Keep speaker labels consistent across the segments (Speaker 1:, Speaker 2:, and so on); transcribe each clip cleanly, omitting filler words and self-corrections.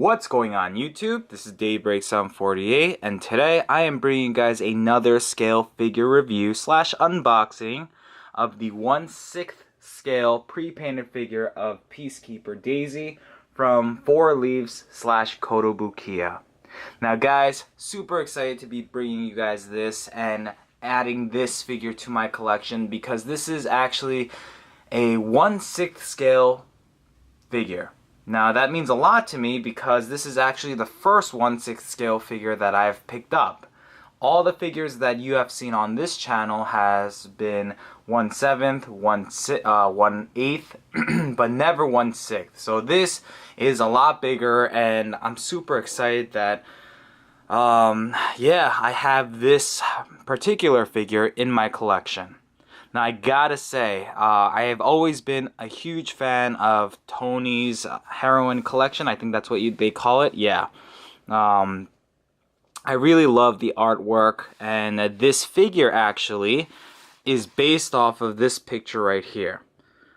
Speaker 1: What's going on YouTube? This is Daybreak748 and today I am bringing you guys another scale figure review slash unboxing of the 1/6 scale pre-painted figure of Peacekeeper Daisy from 4 Leaves slash Kotobukiya. Now guys, super excited to be bringing you guys this and adding this figure to my collection because this is actually a 1/6 scale figure. Now that means a lot to me because this is actually the first 1/6 scale figure that I've picked up. All the figures that you have seen on this channel has been 1/7, 1/8, but never 1/6. So this is a lot bigger and I'm super excited that I have this particular figure in my collection. Now I gotta say, I have always been a huge fan of Tony's heroine collection. I think that's what they call it. Yeah. I really love the artwork, and this figure actually is based off of this picture right here.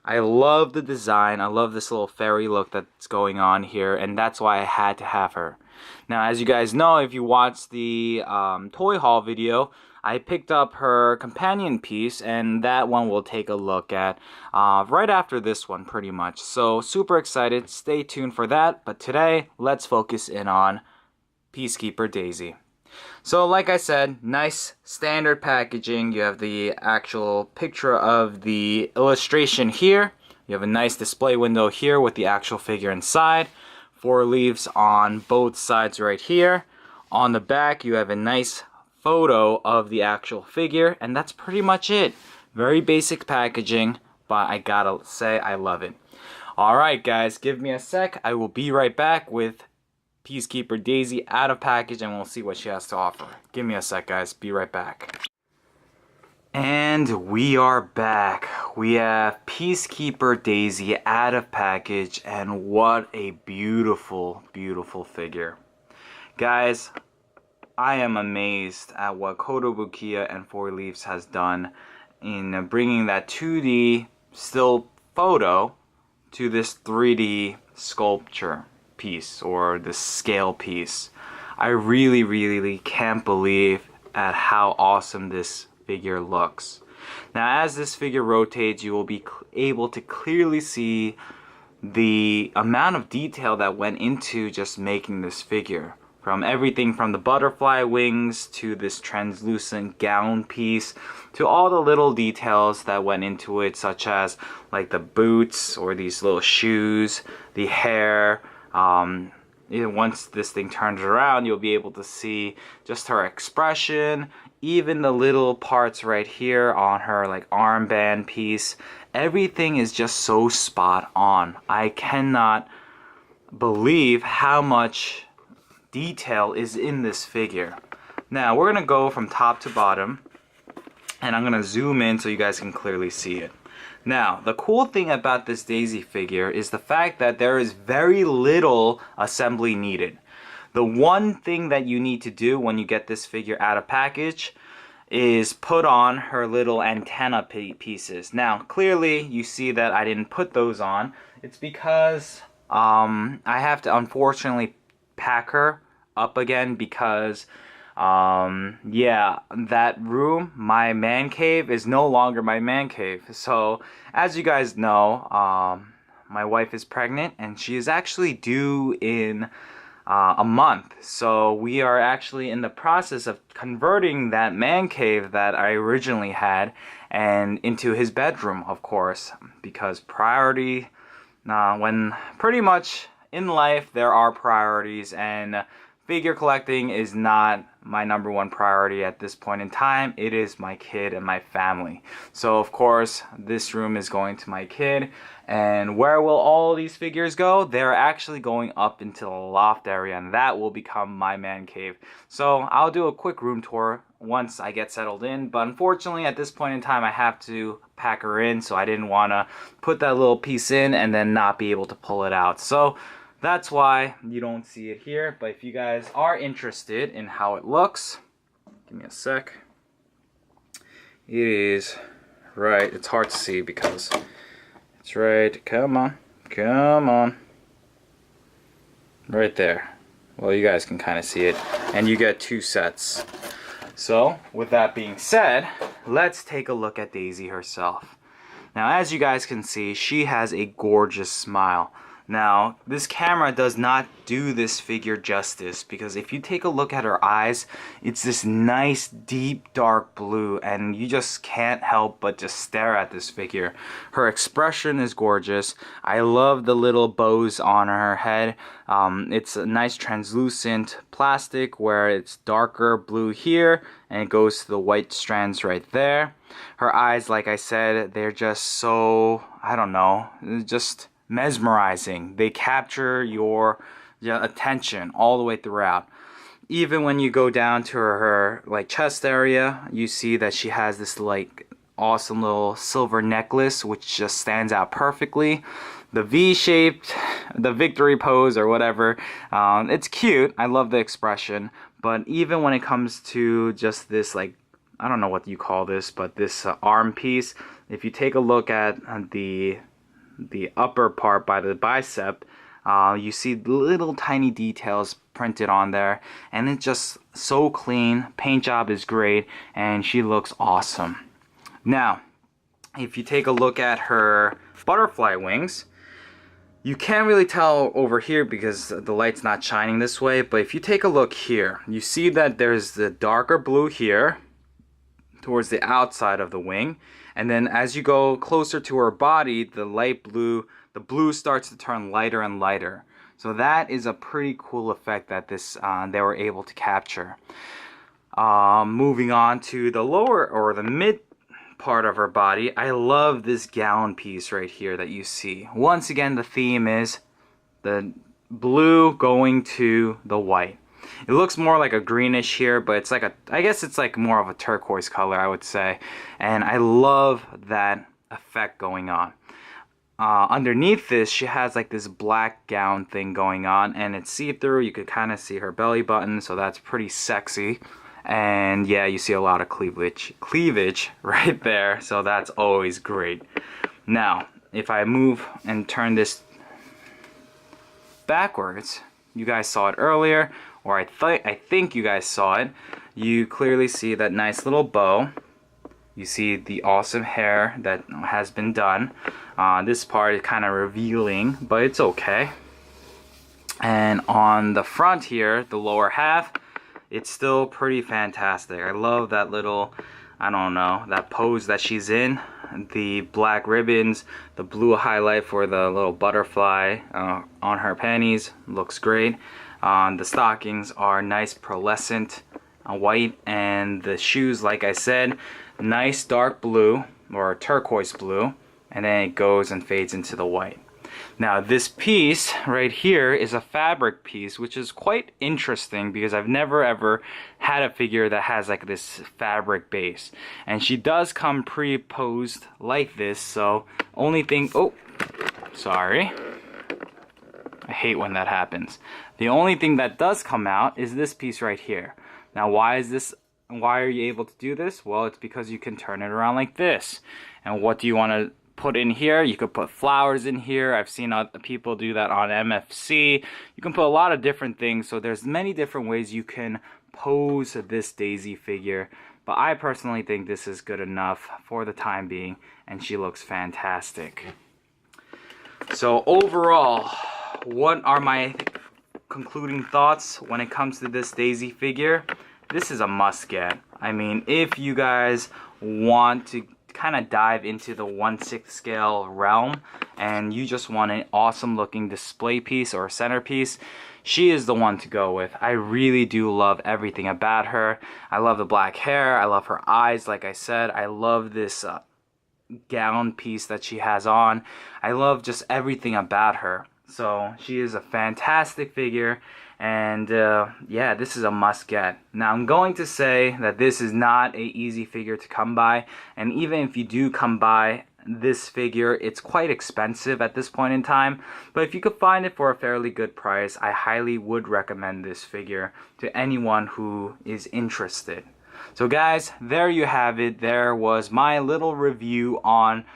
Speaker 1: I love the design. I love this little fairy look that's going on here, and that's why I had to have her. Now, as you guys know, if you watched the toy haul video, I picked up her companion piece, and that one we'll take a look at right after this one, pretty much. So, super excited. Stay tuned for that. But today, let's focus in on Peacekeeper Daisy. So, like I said, nice standard packaging. You have the actual picture of the illustration here. You have a nice display window here with the actual figure inside. 4 leaves on both sides right here. On the back, you have a nice photo of the actual figure, and that's pretty much it. Very basic packaging, but I gotta say I love it. Alright guys, give me a sec. I will be right back with Peacekeeper Daisy out of package, and we'll see what she has to offer. Give me a sec guys, be right back. And we are back. We have Peacekeeper Daisy out of package, and what a beautiful, beautiful figure. Guys, I am amazed at what Kotobukiya and 4 Leaves has done in bringing that 2D still photo to this 3D sculpture piece, or the scale piece. I really can't believe at how awesome this figure looks. Now as this figure rotates, you will be able to clearly see the amount of detail that went into just making this figure. From everything from the butterfly wings to this translucent gown piece to all the little details that went into it, such as like the boots or these little shoes, the hair. Once this thing turns around, you'll be able to see just her expression, even the little parts right here on her like armband piece. Everything is just so spot on. I cannot believe how much detail is in this figure. Now we're gonna go from top to bottom, and I'm gonna zoom in so you guys can clearly see it. Now the cool thing about this Daisy figure is the fact that there is very little assembly needed. The one thing that you need to do when you get this figure out of package is put on her little antenna pieces. Now clearly you see that I didn't put those on. It's because I have to unfortunately pack her up again because that room, my man cave, is no longer my man cave. So as you guys know, my wife is pregnant and she is actually due in a month. So we are actually in the process of converting that man cave that I originally had and into his bedroom, of course, because priority, when pretty much in life there are priorities, and figure collecting is not my #1 priority at this point in time. It is my kid and my family. So of course this room is going to my kid, and where will all these figures go? They're actually going up into the loft area, and that will become my man cave. So I'll do a quick room tour once I get settled in, but unfortunately at this point in time I have to pack her in, so I didn't want to put that little piece in and then not be able to pull it out. So that's why you don't see it here. But if you guys are interested in how it looks, give me a sec. It is right, it's hard to see because it's right, come on, right there. Well, you guys can kind of see it, and you get 2 sets. So, with that being said, let's take a look at Daisy herself. Now, as you guys can see, she has a gorgeous smile. Now, this camera does not do this figure justice, because if you take a look at her eyes, it's this nice deep dark blue, and you just can't help but just stare at this figure. Her expression is gorgeous. I love the little bows on her head. It's a nice translucent plastic where it's darker blue here, and it goes to the white strands right there. Her eyes, like I said, they're just so, I don't know, just mesmerizing. They capture your attention all the way throughout. Even when you go down to her like chest area, you see that she has this like awesome little silver necklace which just stands out perfectly. The V-shaped, the victory pose or whatever, it's cute. I love the expression. But even when it comes to just this, like, I don't know what you call this, but this arm piece, if you take a look at the upper part by the bicep, you see little tiny details printed on there, and it's just so clean. Paint job is great, and she looks awesome. Now, if you take a look at her butterfly wings, you can't really tell over here because the light's not shining this way, but if you take a look here, you see that there's the darker blue here towards the outside of the wing, and then as you go closer to her body, the blue starts to turn lighter and lighter. So that is a pretty cool effect that they were able to capture. Moving on to the lower or the mid part of her body, I love this gown piece right here that you see. Once again, the theme is the blue going to the white. It looks more like a greenish here, but it's like I guess it's like more of a turquoise color, I would say. And I love that effect going on. Underneath this, she has like this black gown thing going on, and it's see-through. You could kind of see her belly button, so that's pretty sexy. And yeah, you see a lot of cleavage right there, so that's always great. Now, if I move and turn this backwards, you guys saw it earlier, or I think you guys saw it. You clearly see that nice little bow. You see the awesome hair that has been done. This part is kind of revealing, but it's okay. And on the front here, the lower half, it's still pretty fantastic. I love that little, I don't know, that pose that she's in. The black ribbons, the blue highlight for the little butterfly on her panties looks great. The stockings are nice pearlescent white, and the shoes, like I said, nice dark blue or turquoise blue, and then it goes and fades into the white. Now this piece right here is a fabric piece, which is quite interesting because I've never ever had a figure that has like this fabric base, and she does come pre-posed like this. So only thing, oh sorry, I hate when that happens. The only thing that does come out is this piece right here. Now why are you able to do this? Well, it's because you can turn it around like this. And what do you want to put in here? You could put flowers in here. I've seen other people do that on MFC. You can put a lot of different things. So there's many different ways you can pose this Daisy figure. But I personally think this is good enough for the time being, and she looks fantastic. So overall, what are my concluding thoughts when it comes to this Daisy figure? This is a must get. I mean, if you guys want to kind of dive into the 1/6 scale realm and you just want an awesome looking display piece or centerpiece, she is the one to go with. I really do love everything about her. I love the black hair. I love her eyes, like I said. I love this gown piece that she has on. I love just everything about her. So she is a fantastic figure, and yeah, this is a must get. Now I'm going to say that this is not an easy figure to come by, and even if you do come by this figure, it's quite expensive at this point in time. But if you could find it for a fairly good price, I highly would recommend this figure to anyone who is interested. So guys, there you have it. There was my little review on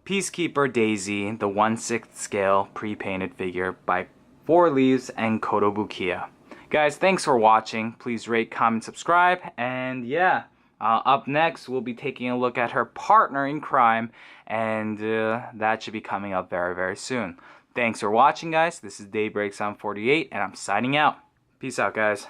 Speaker 1: Peacekeeper Daisy, the 1/6 scale pre-painted figure by Four Leaves, and Kotobukiya. Guys, thanks for watching. Please rate, comment, subscribe, and yeah, up next we'll be taking a look at her partner in crime, and that should be coming up very, very soon. Thanks for watching, guys. This is Daybreak Sound 48, and I'm signing out. Peace out, guys.